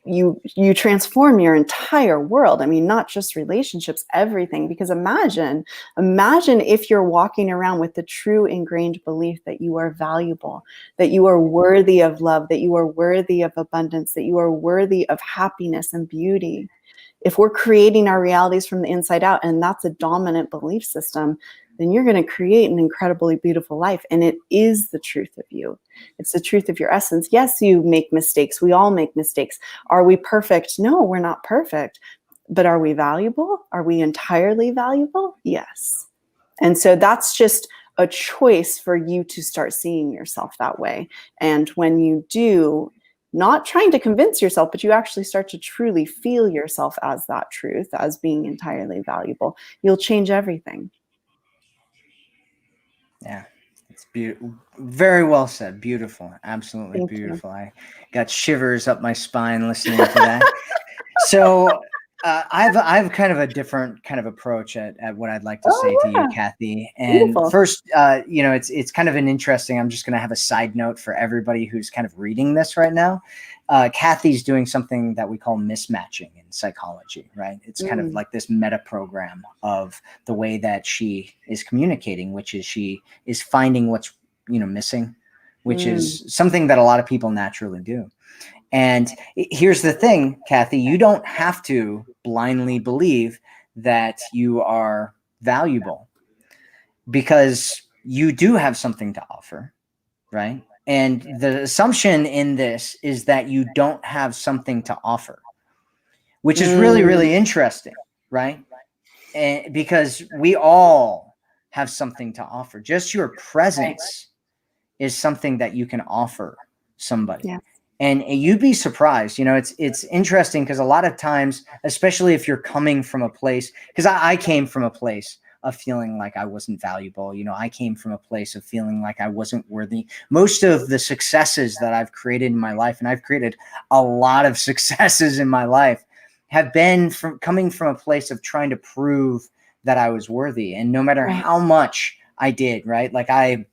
you transform your entire world. I mean, not just relationships, everything. Because imagine if you're walking around with the true ingrained belief that you are valuable, that you are worthy of love, that you are worthy of abundance, that you are worthy of happiness and beauty. If we're creating our realities from the inside out, and that's a dominant belief system, then you're going to create an incredibly beautiful life. And it is the truth of you. It's the truth of your essence. Yes, you make mistakes. We all make mistakes. Are we perfect? No, we're not perfect. But are we valuable? Are we entirely valuable? Yes. And so that's just a choice for you to start seeing yourself that way. And when you do, not trying to convince yourself, but you actually start to truly feel yourself as that truth, as being entirely valuable, you'll change everything. Yeah, it's beautiful. Very well said. Beautiful. Absolutely Thank beautiful. I got shivers up my spine listening to that. So I've kind of a different kind of approach at what I'd like to say to you, Kathy. And Beautiful. first, you know, it's kind of an interesting, I'm just going to have a side note for everybody who's kind of reading this right now. Kathy's doing something that we call mismatching in psychology, right? It's kind of like this meta program of the way that she is communicating, which is she is finding what's, you know, missing which is something that a lot of people naturally do. And here's the thing, Kathy, you don't have to blindly believe that you are valuable, because you do have something to offer, right? And the assumption in this is that you don't have something to offer, which is really, really interesting, right? And because we all have something to offer. Just your presence is something that you can offer somebody. Yeah. And you'd be surprised. It's interesting because a lot of times, especially if you're coming from a place, because I came from a place of feeling like I wasn't valuable. I came from a place of feeling like I wasn't worthy. Most of the successes that I've created in my life, and I've created a lot of successes in my life, have been coming from a place of trying to prove that I was worthy. And no matter how much I did, right? Like I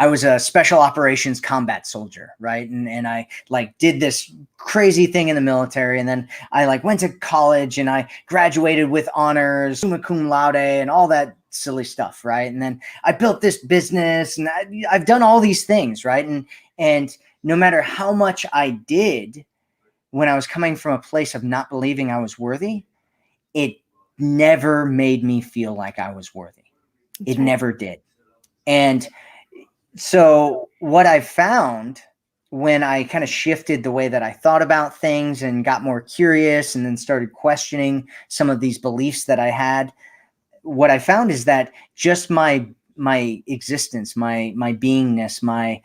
was a special operations combat soldier, right? And I did this crazy thing in the military. And then I went to college and I graduated with honors, summa cum laude, and all that silly stuff, right? And then I built this business, and I've done all these things, right? And no matter how much I did, when I was coming from a place of not believing I was worthy, it never made me feel like I was worthy. It never did. And so what I found when I kind of shifted the way that I thought about things and got more curious and then started questioning some of these beliefs that I had, what I found is that just my existence, my beingness, my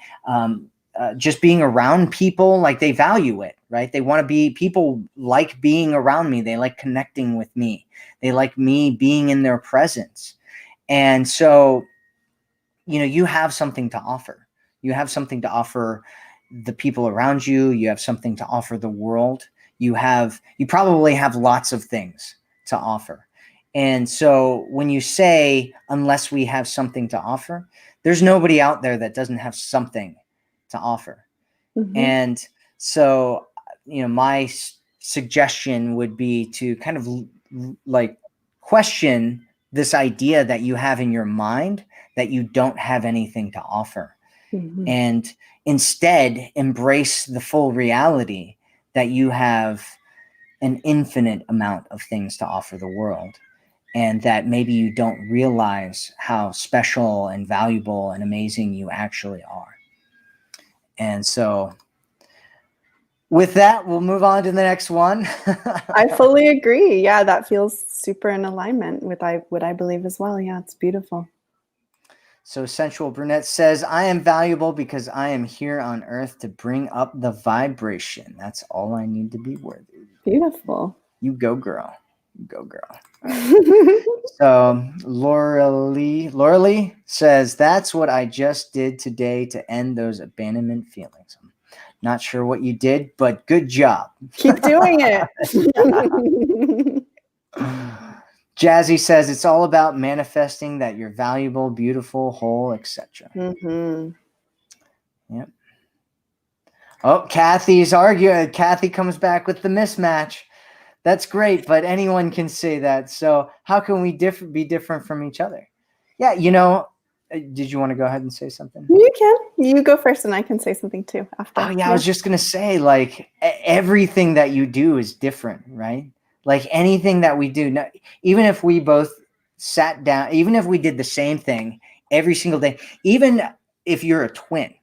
just being around people, they value it, right? They want to be, people like being around me. They like connecting with me. They like me being in their presence. And so, you have something to offer. You have something to offer the people around you. You have something to offer the world. You probably have lots of things to offer. And so when you say, unless we have something to offer, there's nobody out there that doesn't have something to offer. And so, my suggestion would be to kind of question this idea that you have in your mind that you don't have anything to offer, and instead embrace the full reality that you have an infinite amount of things to offer the world, and that maybe you don't realize how special and valuable and amazing you actually are. And so with that, we'll move on to the next one. I fully agree. Yeah, that feels super in alignment with what I believe as well. Yeah, it's beautiful. So Sensual Brunette says, I am valuable because I am here on earth to bring up the vibration. That's all I need to be worthy. Beautiful. You go, girl. You go, girl. So Laura Lee says, that's what I just did today to end those abandonment feelings. I'm not sure what you did, but good job. Keep doing it. Jazzy says, it's all about manifesting that you're valuable, beautiful, whole, etc. Yep. Oh, Kathy's arguing. Kathy comes back with the mismatch. That's great, but anyone can say that. So how can we be different from each other? Yeah, did you want to go ahead and say something? You can. You go first, and I can say something too after. Oh, yeah, I was just going to say, everything that you do is different, right? Anything that we do, even if we both sat down, even if we did the same thing every single day, even if you're a twin,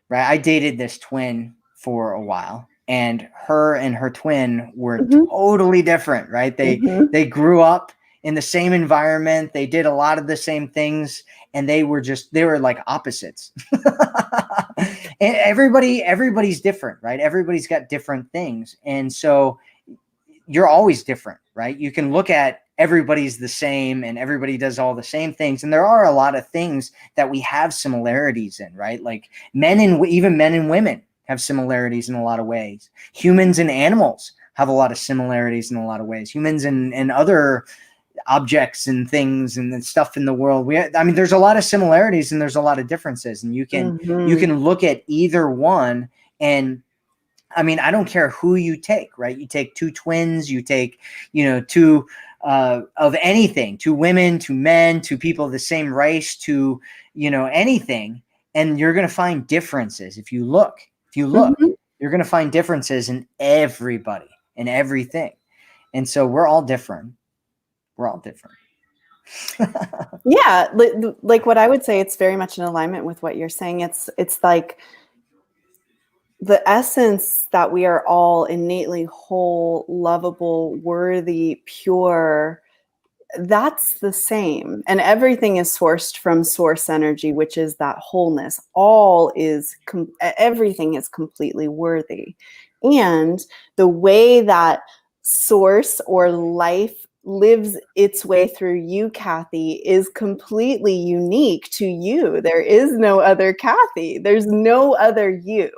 right? I dated this twin for a while, and her twin were totally different, right? They grew up in the same environment. They did a lot of the same things, and they were like opposites. And everybody's different, right? Everybody's got different things. And so you're always different, right? You can look at everybody's the same and everybody does all the same things. And there are a lot of things that we have similarities in, right? Like even men and women have similarities in a lot of ways. Humans and animals have a lot of similarities in a lot of ways. Humans and other objects and things and stuff in the world. There's a lot of similarities and there's a lot of differences, and you can look at either one. And I don't care who you take, right? You take two twins, you take, two of anything, two women, two men, two people of the same race, to, anything. And you're going to find differences. If you look, Mhm. you're going to find differences in everybody and everything. And so we're all different. We're all different. Yeah, like what I would say, it's very much in alignment with what you're saying. It's like the essence that we are all innately whole, lovable, worthy, pure. That's the same. And everything is sourced from source energy, which is that wholeness. Everything is completely worthy. And the way that source or life lives its way through you, Kathy, is completely unique to you. There is no other Kathy. There's no other you.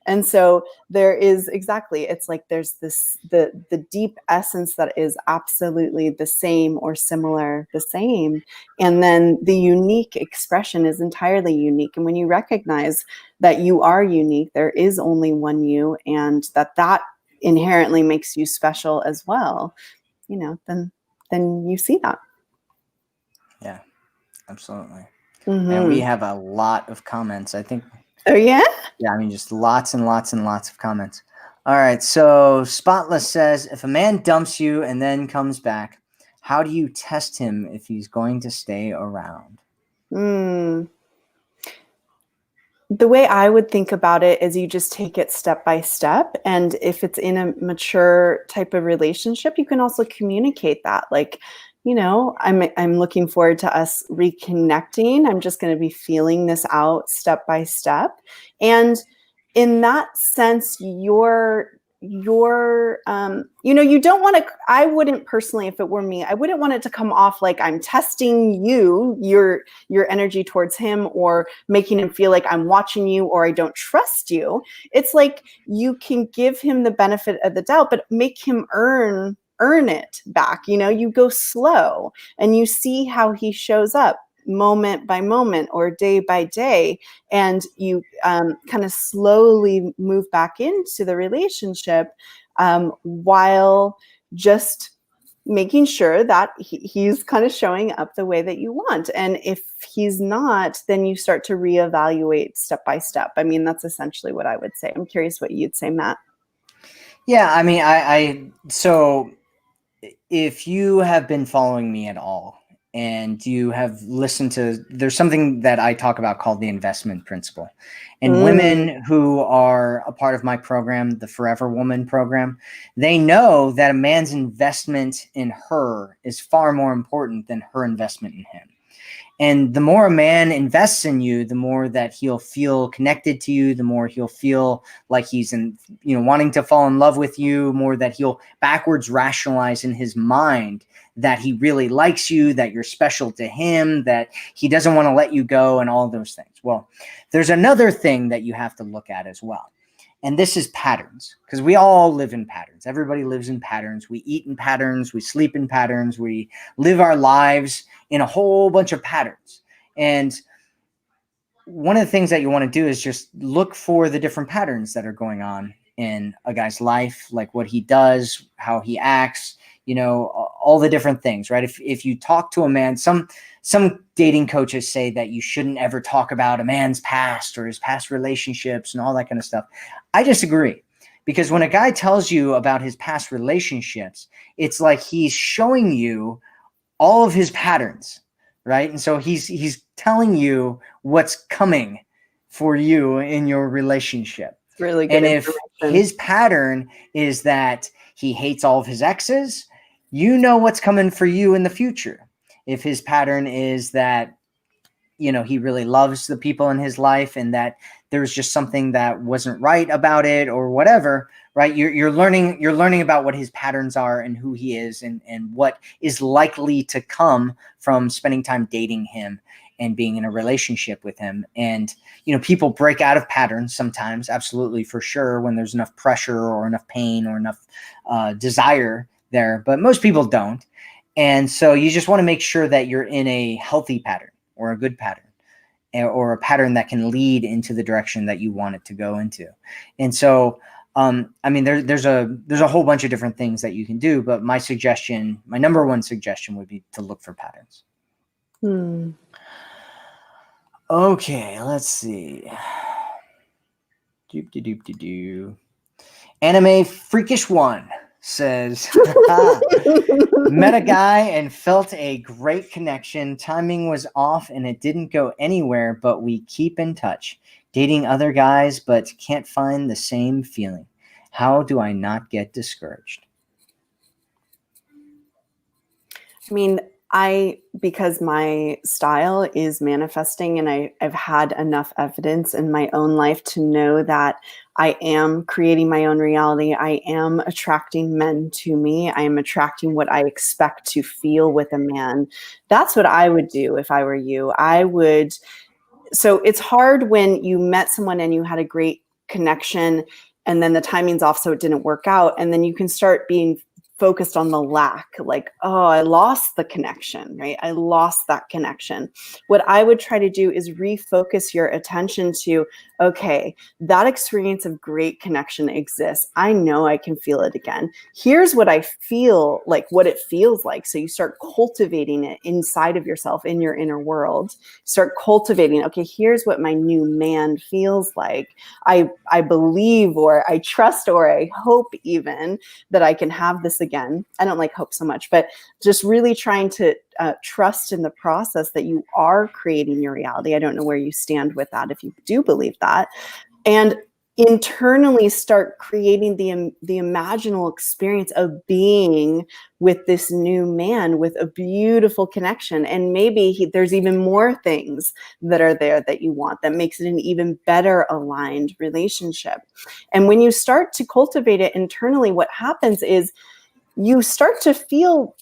And so there is exactly, it's like there's the deep essence that is absolutely the same or similar, the same. And then the unique expression is entirely unique. And when you recognize that you are unique, there is only one you, and that inherently makes you special as well, then you see that. Yeah, absolutely. Mm-hmm. And we have a lot of comments. I think. Oh, yeah? Yeah, I mean, just lots and lots and lots of comments. All right, so Spotless says, if a man dumps you and then comes back, how do you test him if he's going to stay around? The way I would think about it is you just take it step by step. And if it's in a mature type of relationship, you can also communicate that. Like, I'm looking forward to us reconnecting. I'm just going to be feeling this out step by step. And in that sense, you don't want to, I wouldn't personally, if it were me, I wouldn't want it to come off like I'm testing your energy towards him, or making him feel like I'm watching you or I don't trust you. It's like you can give him the benefit of the doubt, but make him earn it back. You go slow and you see how he shows up moment by moment or day by day, and you kind of slowly move back into the relationship, while just making sure that he's kind of showing up the way that you want. And if he's not, then you start to reevaluate step by step. I mean, that's essentially what I would say. I'm curious what you'd say, Matt. Yeah, I mean, so if you have been following me at all and you have listened to, there's something that I talk about called the investment principle. And women who are a part of my program, the Forever Woman program, they know that a man's investment in her is far more important than her investment in him. And the more a man invests in you, the more that he'll feel connected to you, the more he'll feel like he's wanting to fall in love with you, more that he'll backwards rationalize in his mind that he really likes you, that you're special to him, that he doesn't want to let you go, and all those things. Well, there's another thing that you have to look at as well. And this is patterns, because we all live in patterns. Everybody lives in patterns. We eat in patterns. We sleep in patterns. We live our lives in a whole bunch of patterns. And one of the things that you want to do is just look for the different patterns that are going on in a guy's life, like what he does, how he acts, all the different things, right? If you talk to a man, some dating coaches say that you shouldn't ever talk about a man's past or his past relationships and all that kind of stuff. I disagree, because when a guy tells you about his past relationships, it's like he's showing you all of his patterns, right? And so he's telling you what's coming for you in your relationship. Really good. And if his pattern is that he hates all of his exes, you know what's coming for you in the future. If his pattern is that, he really loves the people in his life and that there's just something that wasn't right about it or whatever, right? You're learning about what his patterns are and who he is and what is likely to come from spending time dating him and being in a relationship with him. And, people break out of patterns sometimes, absolutely, for sure, when there's enough pressure or enough pain or enough desire there, but most people don't. And so you just want to make sure that you're in a healthy pattern or a good pattern, or a pattern that can lead into the direction that you want it to go into. And so, there's a whole bunch of different things that you can do, but my number one suggestion would be to look for patterns. Okay, let's see. Doop de doop de doo. Anime Freakish One says, met a guy and felt a great connection. Timing was off and it didn't go anywhere, but we keep in touch. Dating other guys, but can't find the same feeling. How do I not get discouraged? I mean, because my style is manifesting and I've had enough evidence in my own life to know that I am creating my own reality. I am attracting men to me. I am attracting what I expect to feel with a man. That's what I would do if I were you. So it's hard when you met someone and you had a great connection and then the timing's off, so it didn't work out. And then you can start being focused on the lack, like, oh, I lost the connection, right? I lost that connection. What I would try to do is refocus your attention to, okay, that experience of great connection exists. I know I can feel it again. Here's what I feel like, what it feels like. So you start cultivating it inside of yourself, in your inner world. Start cultivating, okay, here's what my new man feels like. I believe, or I trust, or I hope even that I can have this again. I don't like hope so much, but just really trying to trust in the process that you are creating your reality. I don't know where you stand with that, if you do believe that. And internally start creating the imaginal experience of being with this new man with a beautiful connection. And maybe there's even more things that are there that you want, that makes it an even better aligned relationship. And when you start to cultivate it internally, what happens is you start to feel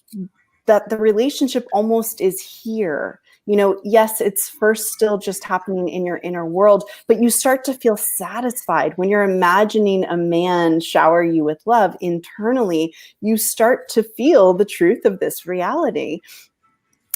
that the relationship almost is here. Yes, it's first still just happening in your inner world, but you start to feel satisfied when you're imagining a man shower you with love. Internally, you start to feel the truth of this reality.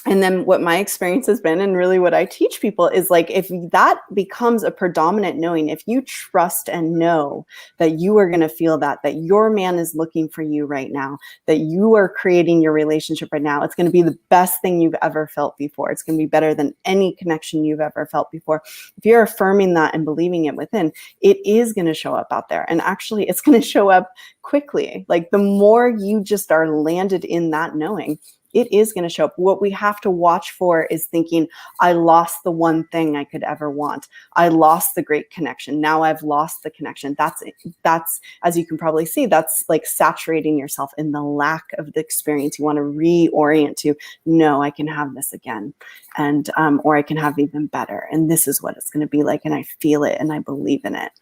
And then what my experience has been, and really what I teach people, is like, if that becomes a predominant knowing, if you trust and know that you are going to feel that your man is looking for you right now, that you are creating your relationship right now, it's going to be the best thing you've ever felt before. It's going to be better than any connection you've ever felt before. If you're affirming that and believing it within, it is going to show up out there. And actually, it's going to show up quickly. Like, the more you just are landed in that knowing, it is going to show up. What we have to watch for is thinking, I lost the one thing I could ever want. I lost the great connection. Now I've lost the connection. That's, as you can probably see, that's like saturating yourself in the lack of the experience. You want to reorient to, no, I can have this again. And, or I can have even better. And this is what it's going to be like. And I feel it and I believe in it.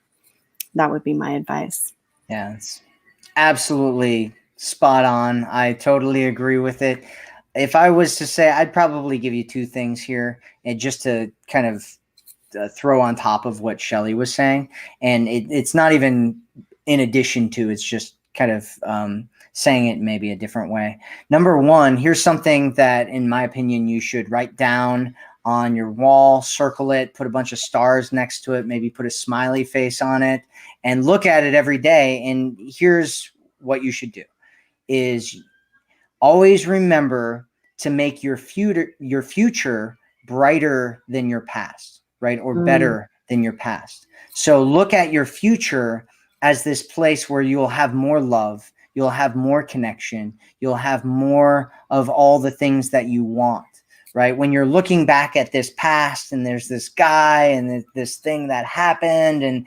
That would be my advice. Yeah, it's absolutely spot on. I totally agree with it. If I was to say, I'd probably give you two things here, and just to kind of throw on top of what Shelley was saying. And it's not even in addition to, it's just kind of saying it maybe a different way. Number one, here's something that, in my opinion, you should write down on your wall, circle it, put a bunch of stars next to it, maybe put a smiley face on it, and look at it every day. And here's what you should do is always remember to make your future brighter than your past, right? Or better than your past. So look at your future as this place where you'll have more love, you'll have more connection, you'll have more of all the things that you want, right? When you're looking back at this past and there's this guy and this thing that happened, and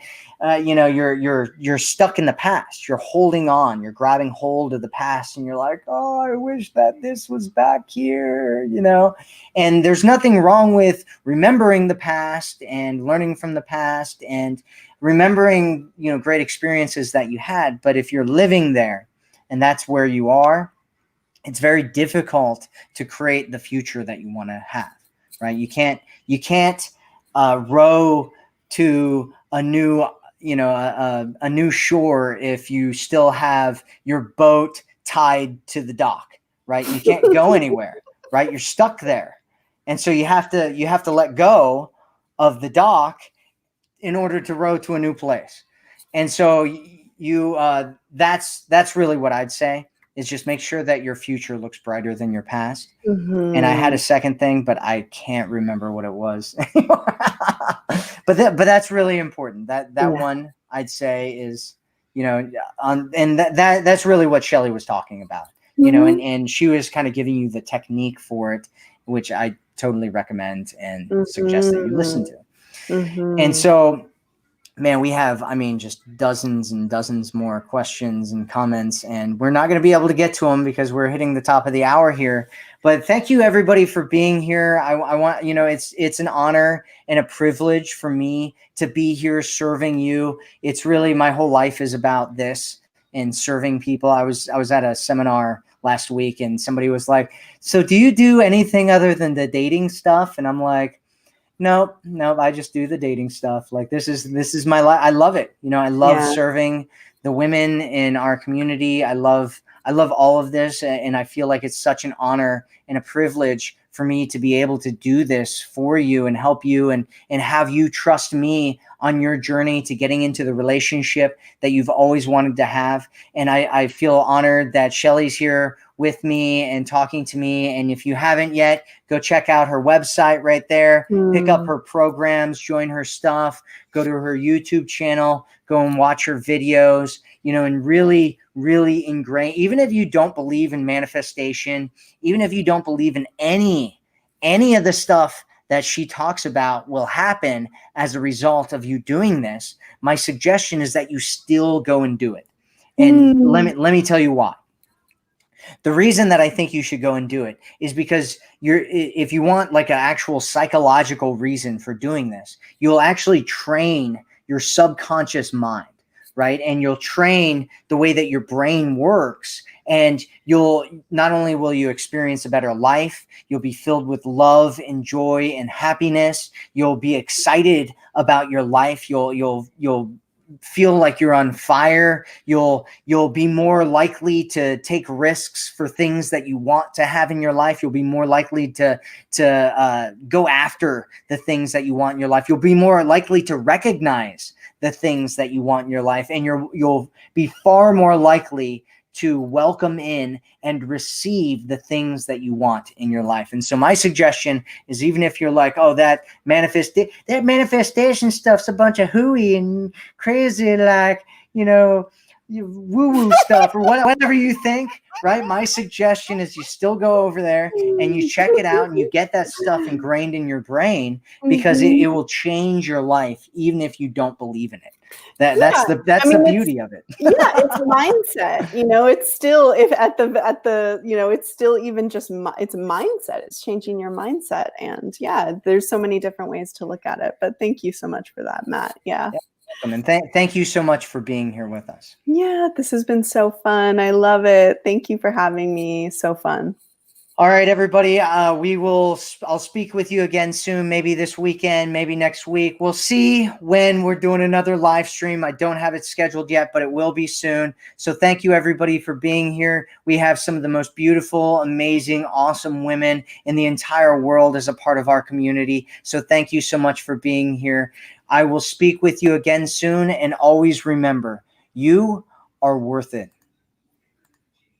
you're stuck in the past. You're holding on. You're grabbing hold of the past, and you're like, oh, I wish that this was back here, And there's nothing wrong with remembering the past and learning from the past and remembering, great experiences that you had. But if you're living there and that's where you are, it's very difficult to create the future that you want to have, right? You can't row to a new a new shore if you still have your boat tied to the dock, right? You can't go anywhere, right? You're stuck there. And so you have to let go of the dock in order to row to a new place. And so that's really what I'd say. is just make sure that your future looks brighter than your past. And I had a Mhm. second thing, but I can't remember what it was. But that's really important. That Yeah. one I'd say is, and that's really what Shelley was talking about. Mhm. And she was kind of giving you the technique for it, which I totally recommend and suggest that you listen Mhm. to. And Mhm. so, man, we have, just dozens and dozens more questions and comments, and we're not going to be able to get to them because we're hitting the top of the hour here. But thank you everybody for being here. I want, it's an honor and a privilege for me to be here serving you. It's really, my whole life is about this and serving people. I was at a seminar last week and somebody was like, so do you do anything other than the dating stuff? And I'm like, no, I just do the dating stuff. Like this is my life. I love it. I love Yeah. serving the women in our community. I love all of this, and I feel like it's such an honor and a privilege for me to be able to do this for you and help you and have you trust me on your journey to getting into the relationship that you've always wanted to have. And I feel honored that Shelley's here with me and talking to me. And if you haven't yet, go check out her website right there. Pick up Mm. her programs, join her stuff, go to her YouTube channel, go and watch her videos, and really, really ingrain. Even if you don't believe in manifestation, even if you don't believe in any of the stuff that she talks about will happen as a result of you doing this, my suggestion is that you still go and do it. And Mm. let me tell you why. The reason that I think you should go and do it is because if you want like an actual psychological reason for doing this, you'll actually train your subconscious mind, right? And you'll train the way that your brain works. And you'll not only will you experience a better life, you'll be filled with love and joy and happiness. You'll be excited about your life. You'll feel like you're on fire. You'll be more likely to take risks for things that you want to have in your life. You'll be more likely to go after the things that you want in your life. You'll be more likely to recognize the things that you want in your life, and you'll be far more likely to welcome in and receive the things that you want in your life. And so my suggestion is, even if you're like, oh, that manifestation stuff's a bunch of hooey and crazy, like, woo-woo stuff or whatever you think, right? My suggestion is you still go over there and you check it out and you get that stuff ingrained in your brain, because it Mhm. will change your life even if you don't believe in it. Yeah. That's I the mean, beauty of it. yeah, it's mindset. It's still, if at the it's still even just it's mindset. It's changing your mindset, and yeah, there's so many different ways to look at it. But thank you so much for that, Matt. Yeah. Yeah, welcome. And thank you so much for being here with us. Yeah, this has been so fun. I love it. Thank you for having me. So fun. All right, everybody. I'll speak with you again soon, maybe this weekend, maybe next week. We'll see when we're doing another live stream. I don't have it scheduled yet, but it will be soon. So thank you, everybody, for being here. We have some of the most beautiful, amazing, awesome women in the entire world as a part of our community. So thank you so much for being here. I will speak with you again soon. And always remember, you are worth it.